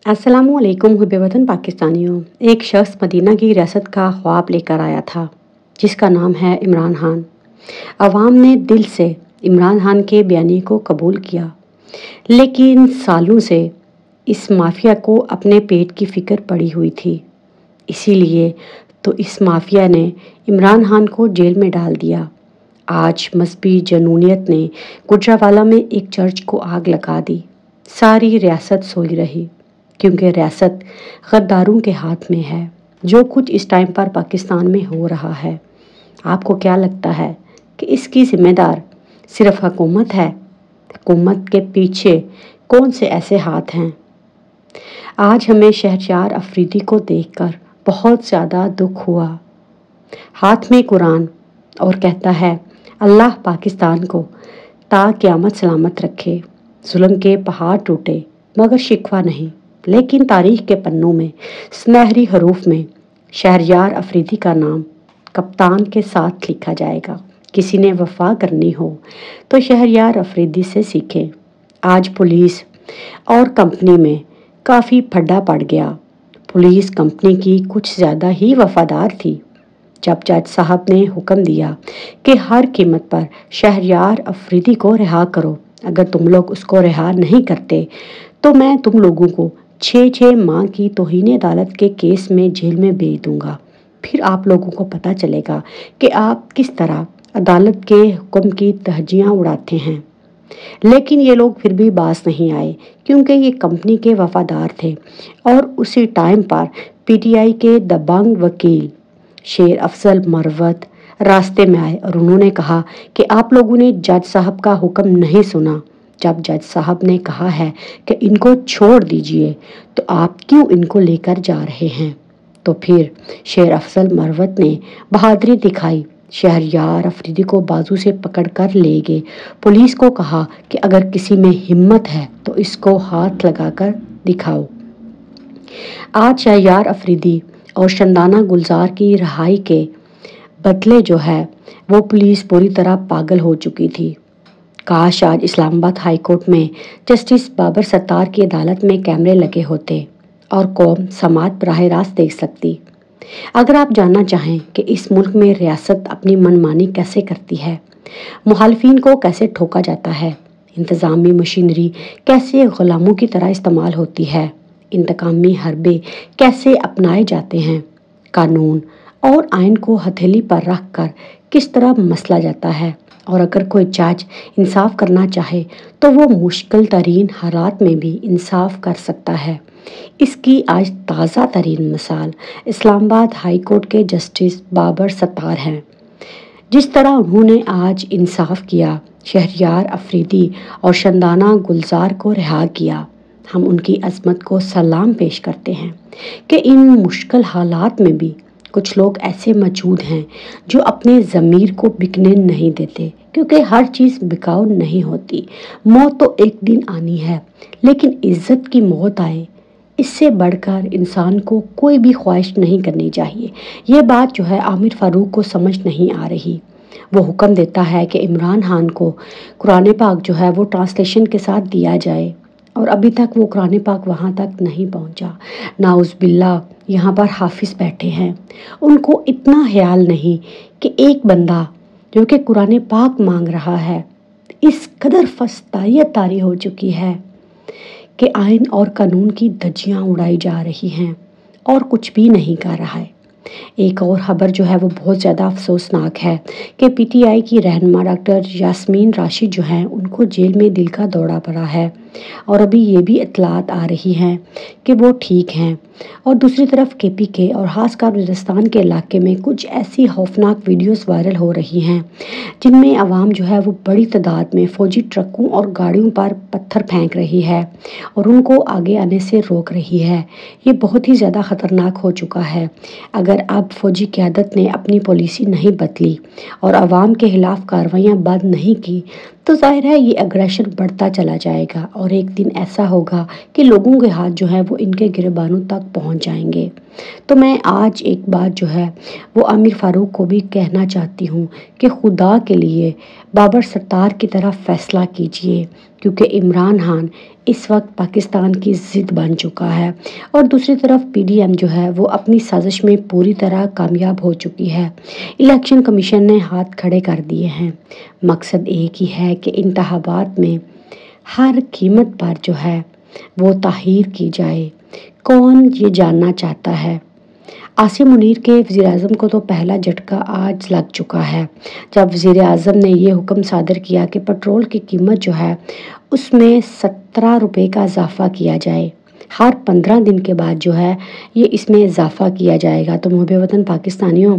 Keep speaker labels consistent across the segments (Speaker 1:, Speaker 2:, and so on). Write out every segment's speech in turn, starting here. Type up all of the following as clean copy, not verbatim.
Speaker 1: अस्सलामुअलैकुम हुब्बे वतन पाकिस्तानियों। एक शख्स मदीना की रियासत का ख्वाब लेकर आया था जिसका नाम है इमरान खान। अवाम ने दिल से इमरान खान के बयानी को कबूल किया, लेकिन सालों से इस माफिया को अपने पेट की फिक्र पड़ी हुई थी। इसीलिए तो इस माफिया ने इमरान खान को जेल में डाल दिया। आज मजहबी जनूनियत ने गुजरावाला में एक चर्च को आग लगा दी। सारी रियासत सोई रही, क्योंकि रियासत गद्दारों के हाथ में है। जो कुछ इस टाइम पर पाकिस्तान में हो रहा है, आपको क्या लगता है कि इसकी जिम्मेदार सिर्फ हुकूमत है? हुकूमत के पीछे कौन से ऐसे हाथ हैं? आज हमें शहरयार अफरीदी को देखकर बहुत ज़्यादा दुख हुआ। हाथ में कुरान और कहता है, अल्लाह पाकिस्तान को ता क़यामत सलामत रखे। जुल्म के पहाड़ टूटे मगर शिकवा नहीं, लेकिन तारीख के पन्नों में सुनहरी हरूफ में शहरयार अफरीदी का नाम कप्तान के साथ लिखा जाएगा। किसी ने वफा करनी हो तो शहरयार अफरीदी से सीखे। आज पुलिस और कंपनी में काफ़ी फड्डा पड़ गया। पुलिस कंपनी की कुछ ज़्यादा ही वफादार थी। जब जज साहब ने हुक्म दिया कि हर कीमत पर शहरयार अफरीदी को रिहा करो, अगर तुम लोग उसको रिहा नहीं करते तो मैं तुम लोगों को 6 माह की तौहीन अदालत के केस में जेल में भेज दूंगा। फिर आप लोगों को पता चलेगा कि आप किस तरह अदालत के हुक्म की धज्जियां उड़ाते हैं। लेकिन ये लोग फिर भी बाज नहीं आए, क्योंकि ये कंपनी के वफादार थे। और उसी टाइम पर पीटीआई के दबंग वकील शेर अफजल मरवत रास्ते में आए और उन्होंने कहा कि आप लोगों ने जज साहब का हुक्म नहीं सुना। जब जज साहब ने कहा है कि इनको छोड़ दीजिए, तो आप क्यों इनको लेकर जा रहे हैं? तो फिर शेर अफजल मरवत ने बहादुरी दिखाई। शहरयार अफरीदी को बाजू से पकड़कर ले गए। पुलिस को कहा कि अगर किसी में हिम्मत है तो इसको हाथ लगाकर दिखाओ। आज शहरयार अफरीदी और शंदाना गुलजार की रिहाई के बदले जो है वो पुलिस पूरी तरह पागल हो चुकी थी। काश आज इस्लामाबाद हाई कोर्ट में जस्टिस बाबर सत्तार की अदालत में कैमरे लगे होते और कौम समात बराह रास्त देख सकती। अगर आप जानना चाहें कि इस मुल्क में रियासत अपनी मनमानी कैसे करती है, मुखालफिन को कैसे ठोका जाता है, इंतज़ामी मशीनरी कैसे गुलामों की तरह इस्तेमाल होती है, इंतकामी हरबे कैसे अपनाए जाते हैं, कानून और आइन को हथेली पर रख कर किस तरह मसला जाता है, और अगर कोई जज इंसाफ करना चाहे तो वो मुश्किल तरीन हालात में भी इंसाफ कर सकता है, इसकी आज ताज़ा तरीन मिसाल इस्लामाबाद हाई कोर्ट के जस्टिस बाबर सत्तार हैं। जिस तरह उन्होंने आज इंसाफ किया, शहरयार अफरीदी और शंदाना गुलजार को रिहा किया, हम उनकी अजमत को सलाम पेश करते हैं कि इन मुश्किल हालात में भी कुछ लोग ऐसे मौजूद हैं जो अपने ज़मीर को बिकने नहीं देते, क्योंकि हर चीज़ बिकाऊ नहीं होती। मौत तो एक दिन आनी है, लेकिन इज़्ज़त की मौत आए इससे बढ़कर इंसान को कोई भी ख्वाहिश नहीं करनी चाहिए। ये बात जो है आमिर फारूक को समझ नहीं आ रही। वो हुक्म देता है कि इमरान खान को कुरान पाक जो है वो ट्रांसलेशन के साथ दिया जाए, और अभी तक वो कुरान पाक वहाँ तक नहीं पहुँचा। नाउज़ बिल्ला यहाँ पर हाफिज बैठे हैं, उनको इतना ख्याल नहीं कि एक बंदा जो कि कुरान पाक मांग रहा है, इस कदर फस्तायत तारी हो चुकी है कि आइन और कानून की धज्जियाँ उड़ाई जा रही हैं और कुछ भी नहीं कर रहा है। एक और खबर जो है वो बहुत ज़्यादा अफसोसनाक है कि पीटीआई की रहनुमा डॉक्टर यास्मीन राशिद जो हैं उनको जेल में दिल का दौरा पड़ा है, और अभी ये भी इतलात आ रही हैं कि वो ठीक हैं। और दूसरी तरफ केपीके और खासकर वज़ीरिस्तान के इलाके में कुछ ऐसी खौफनाक वीडियोस वायरल हो रही हैं जिनमें आवाम जो है वो बड़ी तादाद में फ़ौजी ट्रकों और गाड़ियों पर पत्थर फेंक रही है और उनको आगे आने से रोक रही है। ये बहुत ही ज़्यादा ख़तरनाक हो चुका है। अगर अब फ़ौजी क़यादत ने अपनी पॉलिसी नहीं बदली और आवाम के खिलाफ कार्रवाइयाँ बंद नहीं की, तो जाहिर है ये अग्रेशन बढ़ता चला जाएगा और एक दिन ऐसा होगा कि लोगों के हाथ जो है वो इनके गिरबानों तक पहुंच जाएंगे। तो मैं आज एक बात जो है वो आमिर फारूक को भी कहना चाहती हूँ कि खुदा के लिए बाबर सत्तार की तरफ फैसला कीजिए, کیونکہ عمران خان اس وقت پاکستان کی ضد بن چکا ہے، اور دوسری طرف پی ڈی ایم جو ہے وہ اپنی سازش میں پوری طرح کامیاب ہو چکی ہے۔ الیکشن کمیشن نے ہاتھ کھڑے کر دیے ہیں۔ مقصد ایک ہی ہے کہ انتخابات میں ہر قیمت پر جو ہے وہ تحقیر کی جائے۔ کون یہ جاننا چاہتا ہے؟ عاصم منیر کے وزیر اعظم کو تو پہلا جھٹکا آج لگ چکا ہے، جب وزیر اعظم نے یہ حکم صادر کیا کہ پیٹرول کی قیمت جو ہے اس میں 17 روپے کا اضافہ کیا جائے۔ ہر 15 دن کے بعد جو ہے یہ اس میں اضافہ کیا جائے گا۔ تو محب وطن پاکستانیوں،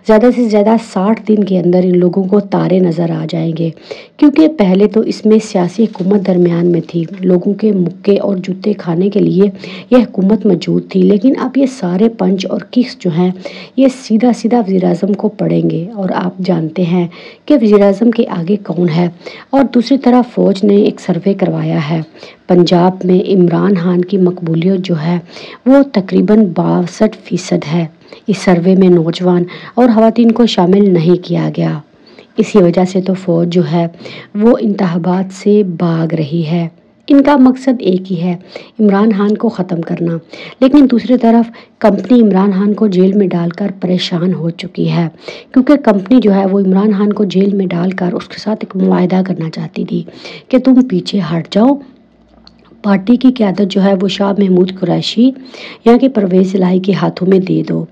Speaker 1: زیادہ سے زیادہ 60 دن کے اندر ان لوگوں کو تارے نظر آ جائیں گے، کیونکہ پہلے تو اس میں سیاسی حکومت درمیان میں تھی، لوگوں کے مکے اور جوتے کھانے کے لیے یہ حکومت موجود تھی، لیکن اب یہ سارے پنچ اور کیس جو ہیں یہ سیدھا سیدھا وزیر اعظم کو پڑیں گے، اور آپ جانتے ہیں کہ وزیر اعظم کے آگے کون ہے۔ اور دوسری طرف فوج نے ایک سروے کروایا ہے، پنجاب میں عمران خان کی مقبولیت جو ہے وہ تقریباً 62% ہے۔ اس سروے میں نوجوان اور خواتین کو شامل نہیں کیا گیا۔ اسی وجہ سے تو فوج جو ہے وہ انتخابات سے بھاگ رہی ہے۔ ان کا مقصد ایک ہی ہے، عمران خان کو ختم کرنا، لیکن دوسری طرف کمپنی عمران خان کو جیل میں ڈال کر پریشان ہو چکی ہے، کیونکہ کمپنی جو ہے وہ عمران خان کو جیل میں ڈال کر اس کے ساتھ ایک معاہدہ کرنا چاہتی تھی کہ تم پیچھے ہٹ جاؤ، پارٹی کی قیادت جو ہے وہ شاہ محمود قریشی یا کہ پرویز الہی کے ہاتھوں میں دے دو۔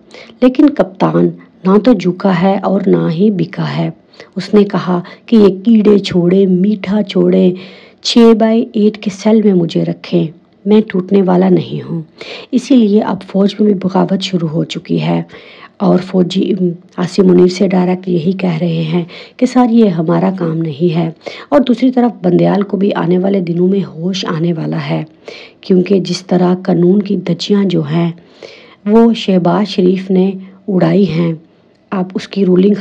Speaker 1: لیکن کپتان نہ تو جھکا ہے اور نہ ہی بکا ہے۔ اس نے کہا کہ یہ کیڑے چھوڑے میٹھا چھوڑے 6x8 کے سیل میں مجھے رکھیں، میں ٹوٹنے والا نہیں ہوں۔ اسی لیے اب فوج میں بھی بغاوت شروع ہو چکی ہے، اور فوجی عاصم منیر سے ڈائریکٹ یہی کہہ رہے ہیں کہ سر یہ ہمارا کام نہیں ہے۔ اور دوسری طرف بندیال کو بھی آنے والے دنوں میں ہوش آنے والا ہے، کیونکہ جس طرح قانون کی دھجیاں جو ہیں وہ شہباز شریف نے اڑائی ہیں، اب اس کی رولنگ